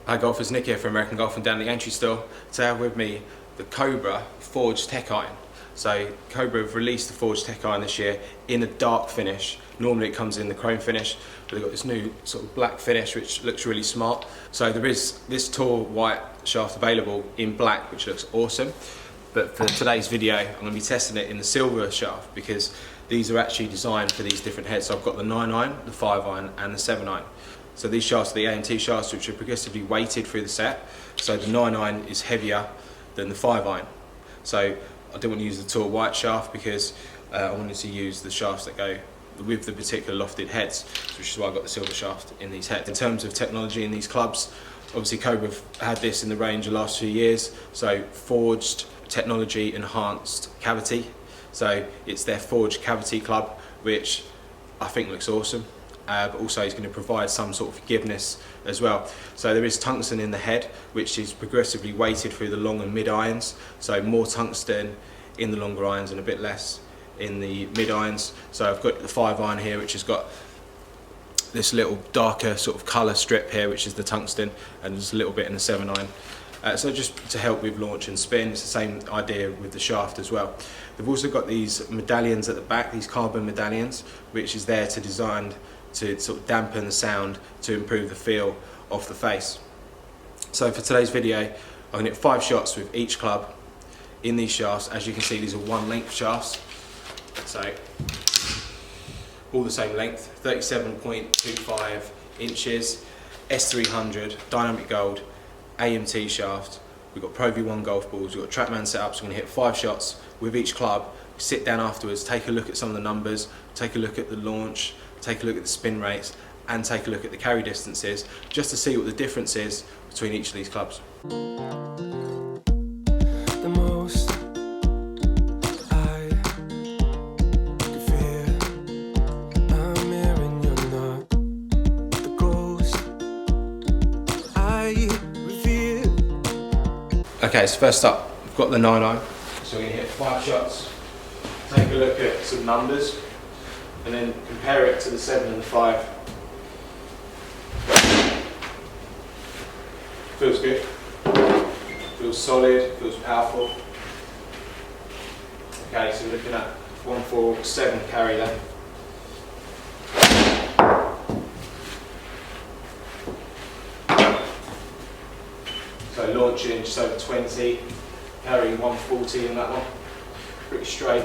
Hi golfers, Nick here from American Golf and down the entry store. Today I have with me the Cobra Forged TEC iron. So Cobra have released the Forged TEC iron this year in a dark finish. Normally it comes in the chrome finish, but they've got this new sort of black finish which looks really smart. So there is this tall white shaft available in black, which looks awesome. But for today's video, I'm going to be testing it in the silver shaft because these are actually designed for these different heads. So I've got the 9 iron, the 5 iron and the 7 iron. So these shafts are the A&T shafts, which are progressively weighted through the set. So the 9 iron is heavier than the 5 iron. So I didn't want to use the tall white shaft because I wanted to use the shafts that go with the particular lofted heads, which is why I got the silver shaft in these heads. In terms of technology in these clubs, obviously Cobra have had this in the range the last few years. So forged technology enhanced cavity. So it's their forged cavity club, which I think looks awesome. But also is going to provide some sort of forgiveness as well. So there is tungsten in the head, which is progressively weighted through the long and mid irons. So more tungsten in the longer irons and a bit less in the mid irons. So I've got the 5 iron here, which has got this little darker sort of colour strip here, which is the tungsten, and there's a little bit in the 7 iron. So just to help with launch and spin. It's the same idea with the shaft as well. They've also got these medallions at the back, these carbon medallions, which is there to design to sort of dampen the sound to improve the feel of the face. So for today's video, I'm going to hit 5 shots with each club in these shafts. As you can see, these are 1 length shafts. So all the same length, 37.25 inches, S300, dynamic gold, AMT shaft. We've got Pro V1 golf balls, we've got TrackMan setups. We're going to hit 5 shots with each club, sit down afterwards, take a look at some of the numbers, take a look at the launch, take a look at the spin rates and take a look at the carry distances just to see what the difference is between each of these clubs. The most I can feel, I'm here and you're not the ghost I reveal. Okay, so first up, we've got the 9 iron. So we're going to hit 5 shots, take a look at some numbers, and then compare it to the 7 and the 5. Feels good, feels solid, feels powerful. Okay, so we're looking at 147 carry then. So launching just over 20, carrying 140 in that one, pretty straight.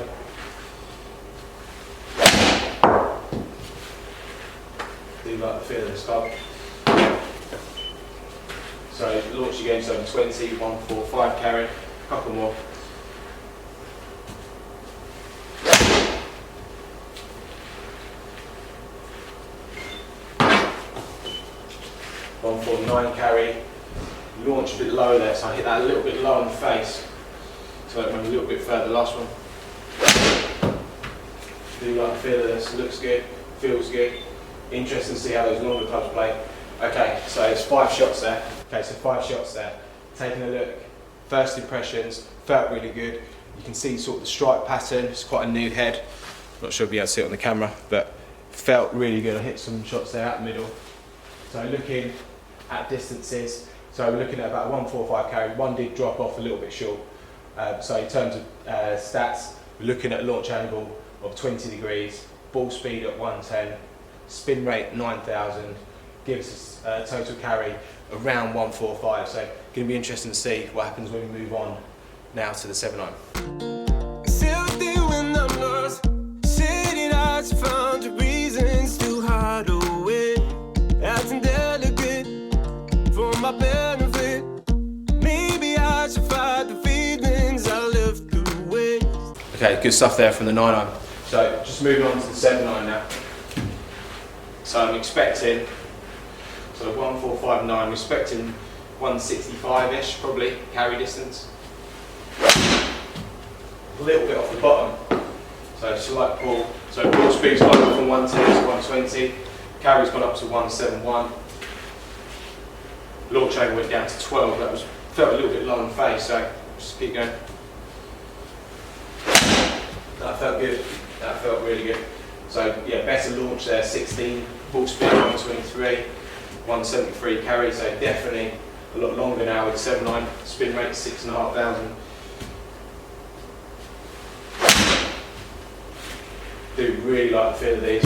Do you like the feel of this club? So launch again, so 20, 145 carry, a couple more. $149 carry, launch a bit low there, so I hit that a little bit low on the face. So it went a little bit further, last one. Do you like the feel of this? Looks good, feels good. Interesting to see how those longer clubs play. Okay, so it's 5 shots there. Okay, so 5 shots there. Taking a look, first impressions, felt really good. You can see sort of the stripe pattern, it's quite a new head. Not sure if you'll be able to see it on the camera, but felt really good. I hit some shots there out the middle. So looking at distances, so we're looking at about 145 carry. One did drop off a little bit short. So in terms of stats, we're looking at a launch angle of 20 degrees, ball speed at 110, spin rate 9,000, gives us a total carry around 145. So going to be interesting to see what happens when we move on now to the 7 iron. Found reasons to hide away, acting delicate for my benefit. Maybe I should fight the feelings I left away. Okay, good stuff there from the 9 iron. So just moving on to the 7 iron now. So I'm expecting, so 145.9, I'm expecting 165-ish probably carry distance. A little bit off the bottom. So slight pull. So ball speed's gone up from 110 to 120. Carry's gone up to 171. Launch angle went down to 12. That felt a little bit low on the face. So just keep going. That felt good. That felt really good. So yeah, better launch there. 16. Ball speed 123. 173 carry. So definitely a lot longer now with 7.9, spin rate 6,500. Do really like the feel of these.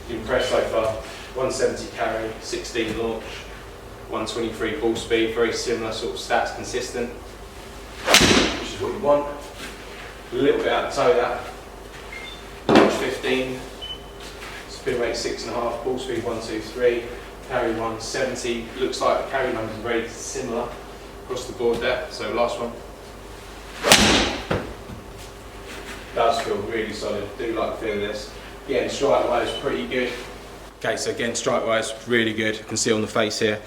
Impressed so far. 170 carry, 16 launch, 123 ball speed, very similar sort of stats, consistent, which is what you want. A little bit out of toe that. Launch 15, spin rate 6.5, ball speed 123, carry 170. Looks like the carry numbers are very similar across the board there. So last one. Does feel really solid, do like the feel of this. Again, strike wise pretty good. Okay, so again, strike wise really good. You can see on the face here,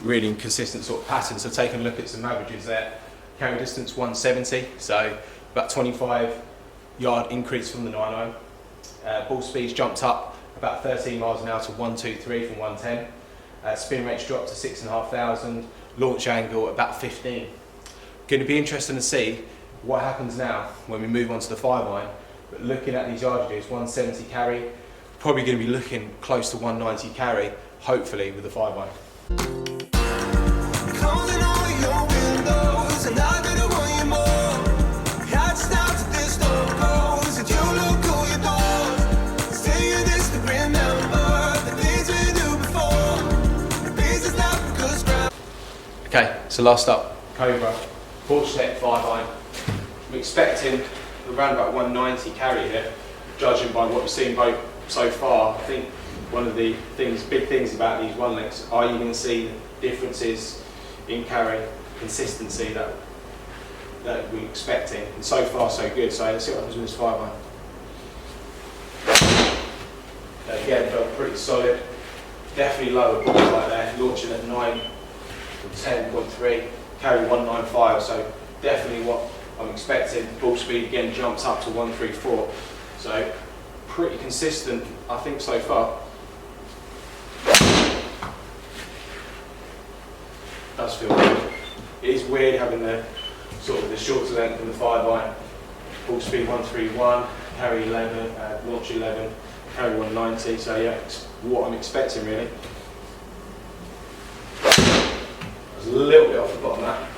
really consistent sort of pattern. So taking a look at some averages there. Carry distance 170, so about 25-yard increase from the 9.9. Ball speed's jumped up about 13 miles an hour to 123 from 110. Spin rate's dropped to 6,500. Launch angle about 15. Going to be interesting to see what happens now when we move on to the 5-iron. But looking at these yardages, 170 carry, probably going to be looking close to 190 carry, hopefully with the 5-iron. Okay, so last up, Cobra, Forged TEC 5-iron. I'm expecting around about 190 carry here, judging by what we've seen both so far. I think one of the big things about these one lengths, are you going to see differences in carry consistency that we're expecting? And so far so good. So let's see what happens with this 5-iron. Again, felt pretty solid. Definitely lower balls right there. Launching at 9 from 10.3, carry 195. So definitely what I'm expecting. Ball speed again jumps up to 134. So pretty consistent, I think, so far. Does feel good. It is weird having the sort of the shorter length than the 5-iron. Ball speed 131, carry 11, launch 11, carry 190. So yeah, it's what I'm expecting really. I was a little bit off the bottom of that.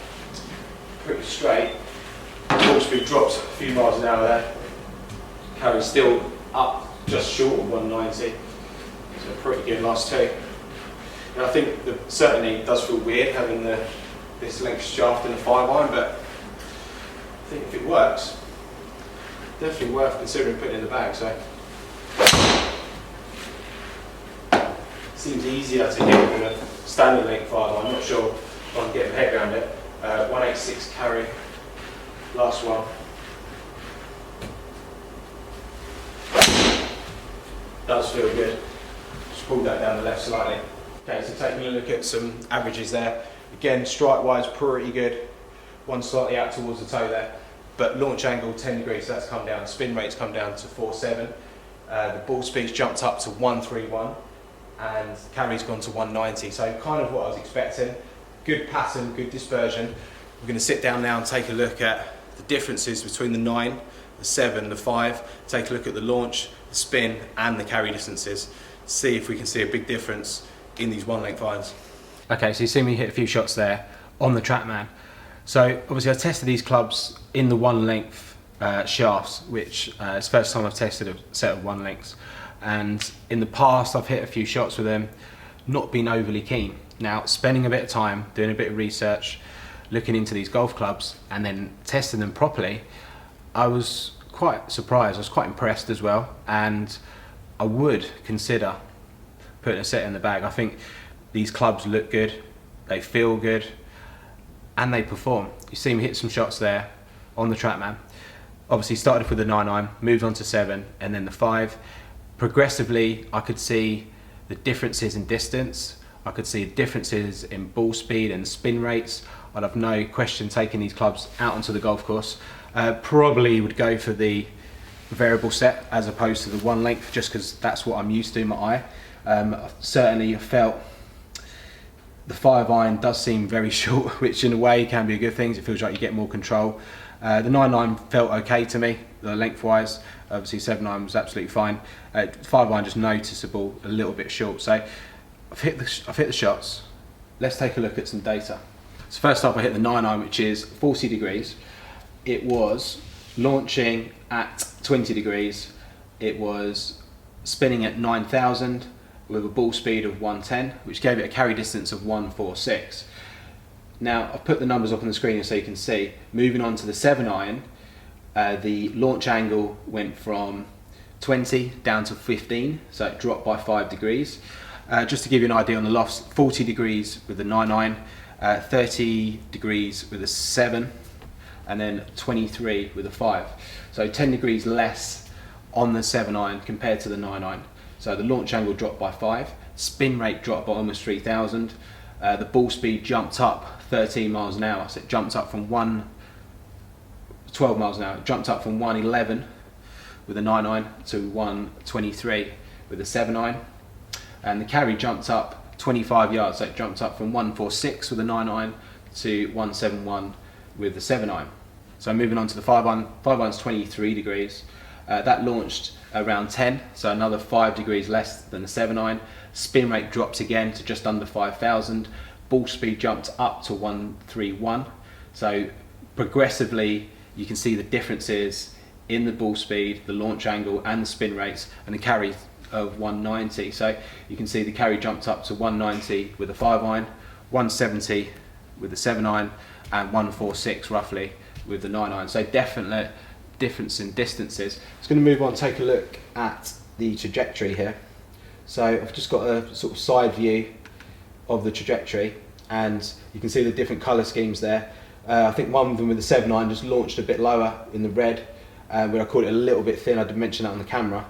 Pretty straight. Ball speed drops a few miles an hour there. Carry still up just short of 190. So pretty good last two. And I think that certainly it does feel weird having this length shaft in the 5-iron, but I think if it works, definitely worth considering putting in the bag. So seems easier to hit than a standard length 5-iron. I'm not sure if I can get my head around it. 186 carry, last one. Does feel good. Just pulled that down the left slightly. Okay, so taking a look at some averages there. Again, strike wise pretty good. One slightly out towards the toe there. But launch angle 10 degrees, so that's come down. Spin rate's come down to 4.7. The ball speed's jumped up to 131. And carry's gone to 190. So kind of what I was expecting. Good pattern, good dispersion. We're going to sit down now and take a look at the differences between the 9, the 7, the 5. Take a look at the launch, the spin and the carry distances. See if we can see a big difference in these one length irons. Okay, so you see me hit a few shots there on the TrackMan. So obviously I tested these clubs in the one length shafts, which is the first time I've tested a set of one lengths. And in the past I've hit a few shots with them, not been overly keen. Now spending a bit of time, doing a bit of research, looking into these golf clubs and then testing them properly, I was quite surprised, I was quite impressed as well, and I would consider putting a set in the bag. I think these clubs look good, they feel good, and they perform. You see me hit some shots there on the TrackMan. Obviously started with the 9-iron, moved on to 7, and then the 5. Progressively, I could see the differences in distance, I could see differences in ball speed and spin rates. I'd have no question taking these clubs out onto the golf course. Probably would go for the variable set as opposed to the one length, just because that's what I'm used to in my eye. Certainly felt the 5-iron does seem very short, which in a way can be a good thing. It feels like you get more control. The 9-iron felt okay to me, lengthwise. Obviously 7-iron was absolutely fine. 5-iron just noticeable, a little bit short. So I've hit the shots. let's take a look at some data. So first up I hit the 9 iron, which is 40 degrees. It was launching at 20 degrees. It was spinning at 9,000 with a ball speed of 110, which gave it a carry distance of 146. Now I've put the numbers up on the screen so you can see. Moving on to the 7 iron, the launch angle went from 20 down to 15, so it dropped by 5 degrees. Just to give you an idea on the lofts, 40 degrees with the 9 iron, 30 degrees with a 7, and then 23 with a 5. So 10 degrees less on the 7 iron compared to the 9 iron. So the launch angle dropped by 5, spin rate dropped by almost 3,000, the ball speed jumped up 13 miles an hour, so it jumped up from 12 miles an hour, it jumped up from 111 with a 9 iron to 123 with a 7 iron, and the carry jumped up 25 yards, so it jumped up from 146 with a 9 iron to 171 with the 7 iron. So moving on to the 5 iron, 5 iron's 23 degrees. That launched around 10, so another 5 degrees less than the 7 iron. Spin rate dropped again to just under 5,000. Ball speed jumped up to 131. So progressively you can see the differences in the ball speed, the launch angle and the spin rates, and the carry of 190. So you can see the carry jumped up to 190 with a 5 iron, 170 with the 7 iron, and 146 roughly with the 9 iron. So definitely difference in distances. It's going to move on, take a look at the trajectory here. So I've just got a sort of side view of the trajectory, and you can see the different colour schemes there. I think one of them with the 7 iron just launched a bit lower in the red, where I called it a little bit thin. I did mention that on the camera.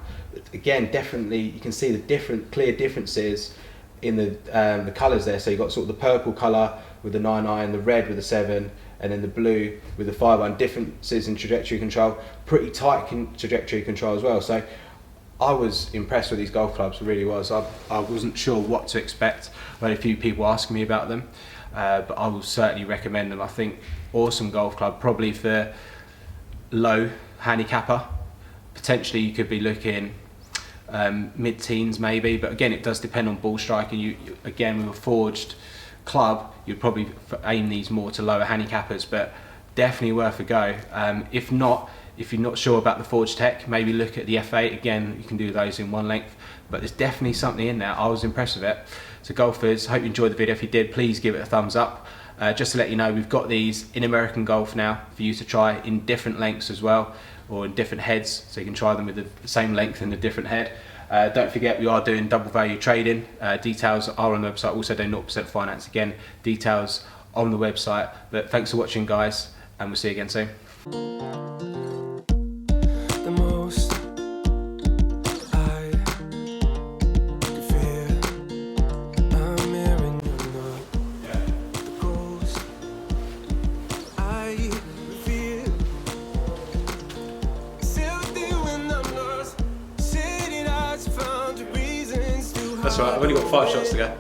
Again, definitely you can see the clear differences in the colours there. So you've got sort of the purple colour with the 9 iron, the red with the 7, and then the blue with the 5 iron. Differences in trajectory control, pretty tight trajectory control as well. So I was impressed with these golf clubs, really was. I wasn't sure what to expect. I had a few people asking me about them, but I will certainly recommend them. I think awesome golf club, probably for low handicapper. Potentially you could be looking mid-teens maybe, but again it does depend on ball strike, and you again with a forged club you'd probably aim these more to lower handicappers, but definitely worth a go. If you're not sure about the Forged TEC, maybe look at the F8. Again, you can do those in one length, but there's definitely something in there. I was impressed with it. So golfers, hope you enjoyed the video. If you did, please give it a thumbs up. Just to let you know, we've got these in American Golf now for you to try in different lengths as well, or in different heads, so you can try them with the same length and a different head. Don't forget, we are doing double value trading. Details are on the website. Also doing 0% finance. Again, details on the website. But thanks for watching, guys, and we'll see you again soon. The most I can feel, I'm hearing the ghost I feel. Something when I'm lost, shading eyes found reasons to. That's right, I've only got 5 shots to go.